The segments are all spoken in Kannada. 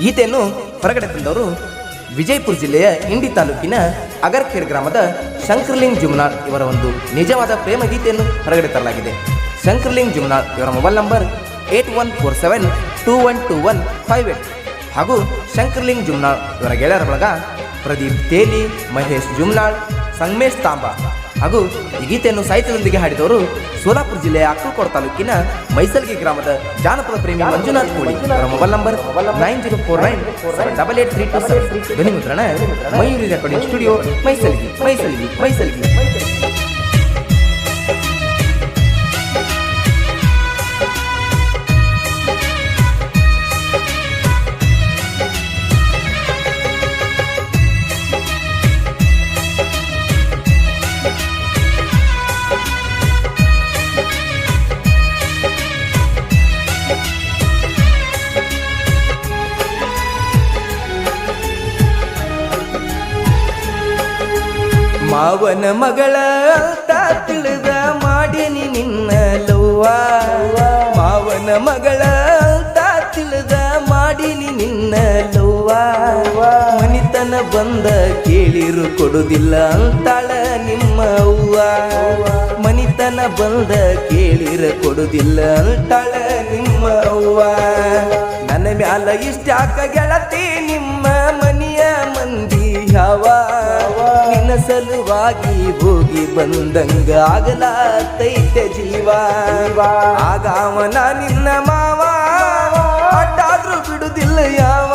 ಗೀತೆಯನ್ನು ಹೊರಗಡೆ ತಂದವರು ವಿಜಯಪುರ ಜಿಲ್ಲೆಯ ಇಂಡಿ ತಾಲೂಕಿನ ಅಗರ್ಖೇಡ್ ಗ್ರಾಮದ ಶಂಕರ್ಲಿಂಗ್ ಜುಮ್ನಾಳ್ ಇವರ ಒಂದು ನಿಜವಾದ ಪ್ರೇಮ ಗೀತೆಯನ್ನು ಹೊರಗಡೆ ತರಲಾಗಿದೆ. ಶಂಕರ್ಲಿಂಗ್ ಜುಮ್ನಾಳ್ ಇವರ ಮೊಬೈಲ್ ನಂಬರ್ 8147212158 ಹಾಗೂ ಶಂಕರ್ಲಿಂಗ್ ಜುಮ್ನಾಳ್ ಇವರ ಗೆಳೆಯರ ಬಳಗ ಪ್ರದೀಪ್ ತೇಲಿ, ಮಹೇಶ್ ಜುಮ್ನಾಳ್, ಸಂಗಮೇಶ್ ತಾಂಬಾ ಹಾಗೂ ಈ ಗೀತೆಯನ್ನು ಸಾಹಿತ್ಯದೊಂದಿಗೆ ಹಾಡಿದವರು ಸೋಲಾಪುರ ಜಿಲ್ಲೆಯ ಅಕ್ಕಲಕೋಟ ತಾಲೂಕಿನ ಮೈಸಲ್ಗಿ ಗ್ರಾಮದ ಜಾನಪದ ಪ್ರೇಮಿ ಮಂಜುನಾಥ್ ಕೋಳಿ ಅವರ ಮೊಬೈಲ್ ನಂಬರ್ 9049883227. ಧ್ವನಿ ಮುದ್ರಣ ಮಯೂರಿ ರೆಕಾರ್ಡಿಂಗ್ ಸ್ಟುಡಿಯೋ, ಮೈಸಲ್ಗಿ. ಮಾವನ ಮಗಳ ಅಂತ ತಿಳಿದ ಮಾಡಿನಿ ನಿನ್ನ ಲವ್ವ, ಮಾವನ ಮಗಳ ಅಂತ ತಿಳಿದ ಮಾಡಿನಿ ನಿನ್ನ ಲವ್ವ, ಮನಿತನ ಬಂದ ಕೇಳಿರು ಕೊಡುದಿಲ್ಲ ಅಂತಾಳ ನಿಮ್ಮ ಅವ್ವ, ಮನಿತನ ಬಂದ ಕೇಳಿರ ಕೊಡುದಿಲ್ಲ ಅಂತಾಳ ನಿಮ್ಮ ಅವ್ವ. ನನ್ನ ಮ್ಯಾಲ ಇಷ್ಟಾಕ ಗೆಳತಿ ನಿಮ್ಮ ಮನಿಯ ಮಂದಿ ಯಾವ, ನಿನ್ನ ಸಲುವಾಗಿ ಹೋಗಿ ಬಂದಂಗ ಆಗಲಾತೈತೆ ಜೀವ. ಆಗವನ ನಿನ್ನ ಮಾವ ಅಡ್ಡಾದ್ರೂ ಬಿಡುದಿಲ್ಲ ಯಾವ,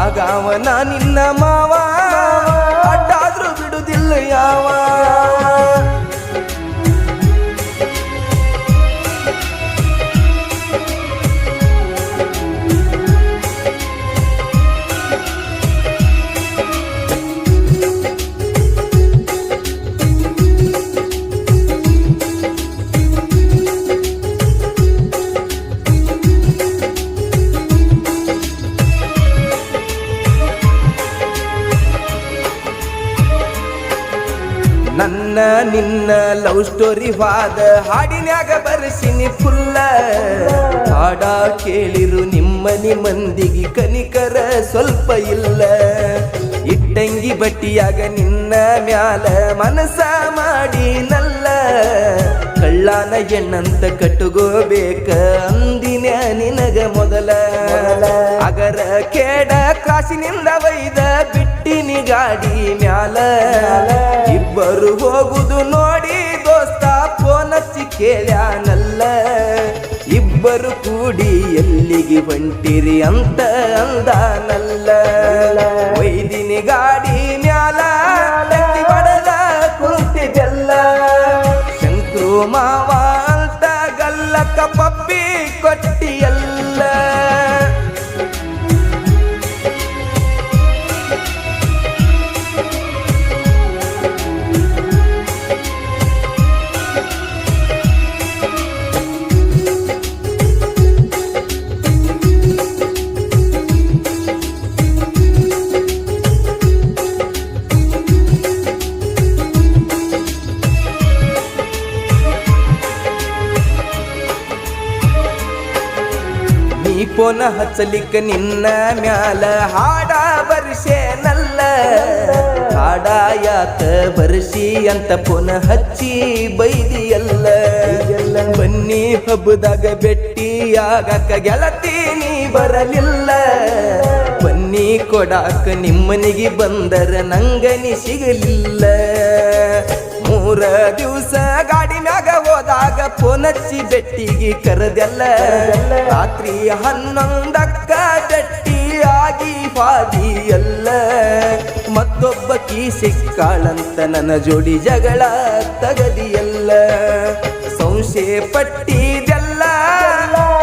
ಆಗವನ ನಿನ್ನ ಮಾವ ಅಡ್ಡಾದ್ರೂ ಬಿಡುದಿಲ್ಲ ಯಾವ. ನನ್ನ ನಿನ್ನ ಲವ್ ಸ್ಟೋರಿ ವಾದ ಹಾಡಿನ್ಯಾಗ ಬರ್ಸಿನಿ ಫುಲ್ಲ, ಹಾಡ ಕೇಳಿರು ನಿಮ್ಮನಿ ಮಂದಿಗೆ ಕನಿಕರ ಸ್ವಲ್ಪ ಇಲ್ಲ. ಇಟ್ಟಂಗಿ ಬಟ್ಟಿಯಾಗ ನಿನ್ನ ಮ್ಯಾಲ ಮನಸ ಮಾಡಿ ನಲ್ಲ, ಕಳ್ಳಾನ ಎಣ್ಣಂತ ಕಟ್ಟುಗೋಬೇಕ ಅಂದಿನ ನಿನಗ ಮೊದಲ. ಅಗರ ಕೇಡ ಕ್ರಾಸಿನಿಂದ ವೈದ ಬಿಟ್ಟಿನಿ ಗಾಡಿ ಮ್ಯಾಲ, ಇಬ್ಬರು ಹೋಗುದು ನೋಡಿ ದೋಸ್ತ ಫೋನ್ ಹಚ್ಚಿ ಕೇಳ್ಯಾನಲ್ಲ, ಇಬ್ಬರು ಕೂಡಿ ಎಲ್ಲಿಗೆ ಹೊಂಟಿರಿ ಅಂತ ಅಂದಾನಲ್ಲ. ಒಯ್ದಿನಿ ಗಾಡಿ ಮ್ಯಾಲ ಬಡದ ಕುಂತಿದ್ದೆಲ್ಲ, ಶಂಕ್ರು ಮಾವ ಅಂತ ಗಲ್ಲಕ್ಕ ಪಪ್ಪಿ ಕೊಟ್ಟಿಯಲ್ಲ. ಫೋನ ಹಚ್ಚಲಿಕ್ಕ ನಿನ್ನ ಮ್ಯಾಲ ಹಾಡ ಬರ್ಸೇನಲ್ಲ, ಹಾಡ ಯಾಕ ಬರ್ಸಿ ಅಂತ ಫೋನ ಹಚ್ಚಿ ಬೈದಿಯಲ್ಲ. ಬನ್ನಿ ಹಬ್ಬದಾಗ ಭೆಟ್ಟಿಯಾಗಕ ಗೆಳತಿ ನೀ ಬರಲಿಲ್ಲ, ಬನ್ನಿ ಕೊಡಾಕ ನಿಮ್ಮನಿಗೆ ಬಂದರ ನಂಗನಿ ಸಿಗಲಿಲ್ಲ. 3 ದಿವಸ ಗಾಡಿ ಮ್ಯಾಗ ಹೋದಾಗ ಫೋನ್ ಹಚ್ಚಿ ಬೆಟ್ಟಿಗೆ ಕರೆದೆಲ್ಲ, ರಾತ್ರಿ 11ಕ್ಕ ಬೆಟ್ಟಿ ಆಗಿ ಬಾದಿ ಎಲ್ಲ. ಮತ್ತೊಬ್ಬಕಿ ಸಿಕ್ಕಾಳಂತ ನನ್ನ ಜೋಡಿ ಜಗಳ ತಗದಿಯಲ್ಲ, ಸಂಶಯ ಪಟ್ಟಿದೆಲ್ಲ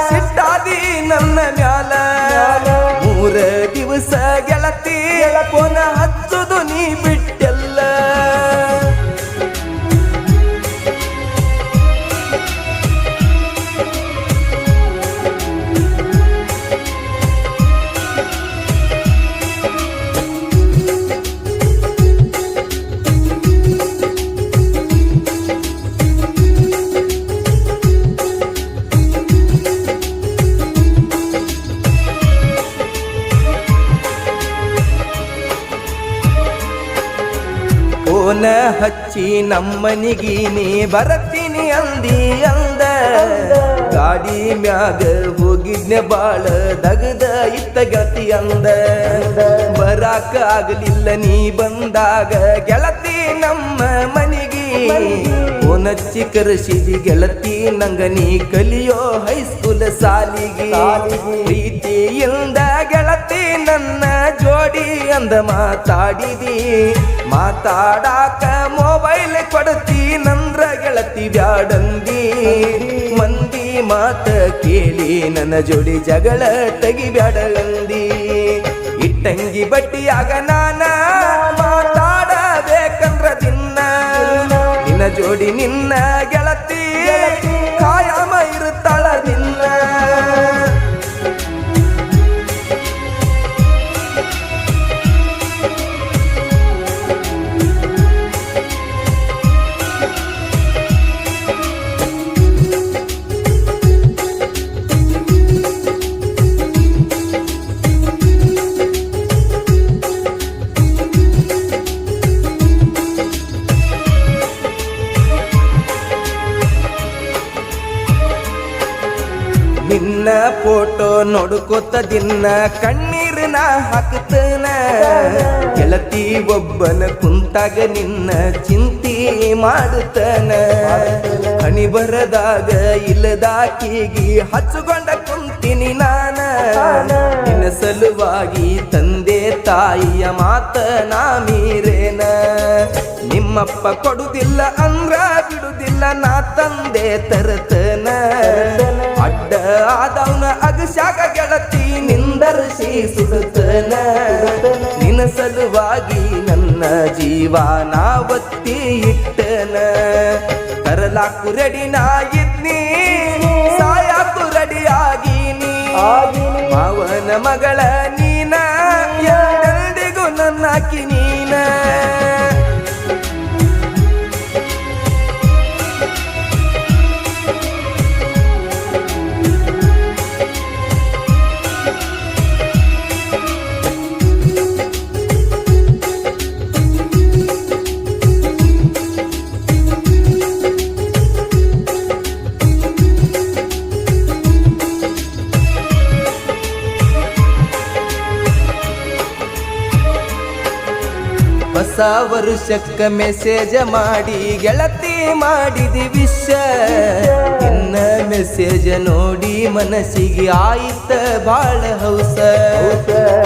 ಸಿಟ್ಟಾದಿ ನನ್ನ ಮ್ಯಾಲ. 3 ದಿವಸ ಗೆಳತಿ ಫೋನ ಹಚ್ಚುದು ನೀ ಬಿಟ್ಟೆಲ್ಲ. ಫೋನ ಹಚ್ಚಿ ನಮ್ಮನಿಗಿ ನೀ ಬರತೀನಿ ಅಂದಿ ಅಂದ ಗಾಡಿ ಮ್ಯಾಗ ಹೋಗಿದ್ನೆ ಬಾಳ ದಗದ ಇತ್ತ ಗೆಳತಿ ಅಂದ ಬರಾಕ ಆಗಲಿಲ್ಲ ನೀ ಬಂದಾಗ ಗೆಳತಿ ನಮ್ಮ ಮನಿಗಿ ಫೋನಚ್ಚಿ ಕರೆಸಿದಿ ಗೆಳತಿ ನಂಗ ನೀ ಕಲಿಯೋ ಹೈಸ್ಕೂಲ್ ಸಾಲಿಗಿ ಪ್ರೀತಿಯಿಂದ ಗೆಳತಿ ನನ್ನ ಜೋಡಿ ಅಂದ ಮಾತಾಡಿದಿ ಮಾತಾಡಾಕ ಮೊಬೈಲ್ ಕೊಡ್ತಿ ನಂದ್ರ ಗೆಳತಿ ಬ್ಯಾಡಂದಿ ಮಂದಿ ಮಾತ ಕೇಳಿ ನನ್ನ ಜೋಡಿ ಜಗಳ ತೆಗಿಬ್ಯಾಡಂದಿ ಇಟ್ಟಂಗಿ ಬಟ್ಟಿಯಾಗ ನಾನ ಮಾತಾಡಬೇಕಂದ್ರ ದಿನ ನಿನ್ನ ಜೋಡಿ ನಿನ್ನ ಗೆಳತಿ ಕಾಯಮ ಇರುತ್ತಾಳ ದಿನ ನಿನ್ನ ಫೋಟೋ ನೋಡ್ಕೋತ ದಿನ ಕಣ್ಣೀರನ ಹಾಕ್ತನ ಗೆಳತಿ ಒಬ್ಬನ ಕುಂತಾಗ ನಿನ್ನ ಚಿಂತಿ ಮಾಡುತ್ತನ ಹಣಿ ಬರದಾಗ ಇಲ್ಲದಾಕಿಗಿ ಹಚ್ಚುಕೊಂಡ ಕುಂತೀನಿ ನಾನ ನಿನ್ನ ಸಲುವಾಗಿ ತಂದೆ ತಾಯಿಯ ಮಾತ ನಾ ಮೀರೇನ ನಿಮ್ಮಪ್ಪ ಕೊಡುದಿಲ್ಲ ಅಂದ್ರ ಬಿಡುದಿಲ್ಲ ನಾ ತಂದೆ ತರತನ ಅಡ್ಡ ಆದವನ ಅಗಸ್ಯಾಗ ಗೆಳತಿ ನಿಂದರ್ಸಿ ಸುಡುತ್ತನ ನಿನ್ನ ಸಲುವಾಗಿ ನನ್ನ ಜೀವ ನಾವತ್ತಿ ಇಟ್ಟನ ತರಲಾಕು ರೆಡಿ ನಾ ಇದ್ನಿ ಸಾಯಾಕು ರೆಡಿ ಆಗೀನಿ ಮಾವನ ಮಗಳ ನೀನ ಎರಡೆರಡಿಗೂ ನನ್ನಾಕಿ ನೀನ ಹೊಸ ವರುಷಕ್ಕ ಮೆಸೇಜ ಮಾಡಿ ಗೆಳತಿ ಮಾಡಿದಿ ವಿಷ ನಿನ್ನ ಮೆಸೇಜ ನೋಡಿ ಮನಸ್ಸಿಗೆ ಆಯಿತ ಬಾಳ ಹೌಸ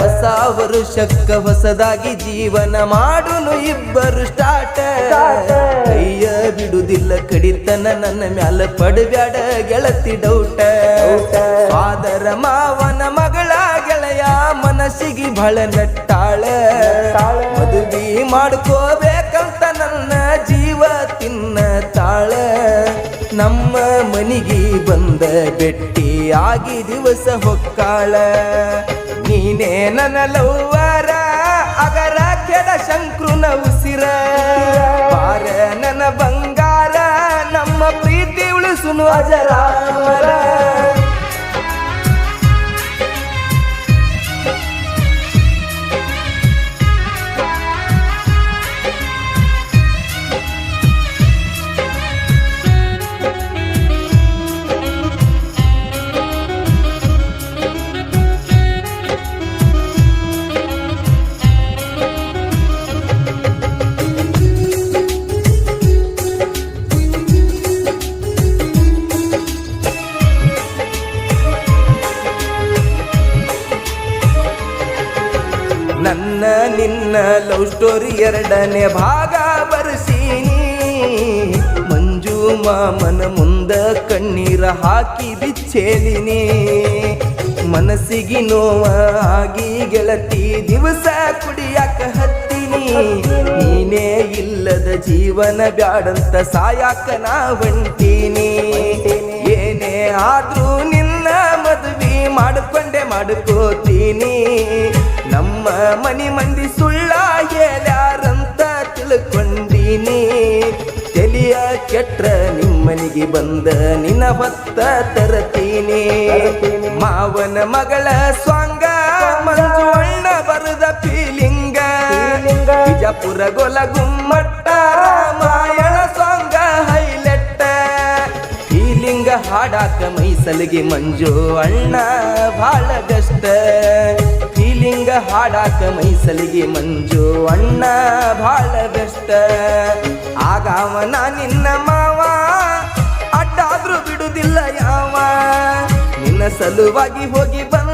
ಹೊಸ ವರುಷಕ್ಕ ಹೊಸದಾಗಿ ಜೀವನ ಮಾಡುನು ಇಬ್ಬರು ಸ್ಟಾರ್ಟ್ ಕೈಯ ಬಿಡುದಿಲ್ಲ ಕಡಿತನ ನನ್ನ ಮ್ಯಾಲ ಪಡಬ್ಯಾಡ ಗೆಳತಿ ಡೌಟ ಫಾದರ ಮಾವನ ಮಗಳ ಗೆಳೆಯ ಮನಸ್ಸಿಗೆ ಬಹಳ ನಟ್ಟಾಳ ಮದುವೆ ಮಾಡ್ಕೋಬೇಕಂತ ನನ್ನ ಜೀವ ತಿನ್ನ ತಾಳ ನಮ್ಮ ಮನಿಗೆ ಬಂದ ಬೆಟ್ಟಿ ಆಗಿ ದಿವಸ ಹೊಕ್ಕಾಳ ನೀನೇ ನನ್ನ ಲವ್ವರ ಅಗರ ಕೆಡ ಶಂಕ್ರುನ ಉಸಿರ ಬಾರ ನನ್ನ ಬಂಗಾರ ನಮ್ಮ ಪ್ರೀತಿ ಉಳಿಸುನು ಅಜರಾಮರ ನನ್ನ ನಿನ್ನ ಲವ್ ಸ್ಟೋರಿ ಎರಡನೇ ಭಾಗ ಬರ್ಸೀನಿ ಮಂಜು ಮಾಮನ ಮುಂದ ಕಣ್ಣೀರ ಹಾಕಿ ಬಿಚ್ಚೇಲಿನಿ ಮನಸ್ಸಿಗೆ ನೋವ ಆಗಿ ಗೆಳತಿ ದಿವಸ ಕುಡಿಯಾಕ ಹತ್ತೀನಿ ನೀನೇ ಇಲ್ಲದ ಜೀವನ ಬ್ಯಾಡಂತ ಸಾಯಾಕ ನಾ ಹೊಂಟೀನಿ ಏನೇ ಆದ್ರೂ ನಿನ್ನ ಮದುವೆ ಮಾಡ್ಕೋತೀನಿ ನಮ್ಮ ಮನಿ ಮಂದಿ ಸುಳ್ಳ ಹೇಳ್ಯಾರಂತ ತಿಳ್ಕೊಂಡೀನಿ ತೆಲಿಯ ಕೆಟ್ರ ನಿಮ್ಮನಿಗೆ ಬಂದ ನಿನ್ನ ಹೊತ್ತ ತರತೀನಿ ಮಾವನ ಮಗಳ ಸ್ವಾಂಗ ಮಂಜುವಣ್ಣ ಬರದ ಫೀಲಿಂಗ ಬಿಜಾಪುರ ಗೊಲ ಗುಮ್ಮಟ್ಟ ಹಾಡಾಕ ಮೈಸಲಿಗೆ ಮಂಜು ಅಣ್ಣ ಭಾಳ ಬೆಸ್ಟ್ ಫೀಲಿಂಗ ಹಾಡಾಕ ಮೈಸಲಿಗೆ ಮಂಜು ಅಣ್ಣ ಭಾಳ ಬೆಸ್ಟ್ ಆಗವನ ನಿನ್ನ ಮಾವ ಅಡ್ಡಾದ್ರೂ ಬಿಡುದಿಲ್ಲ ಯಾವ ನಿನ್ನ ಸಲುವಾಗಿ ಹೋಗಿ ಬಂದ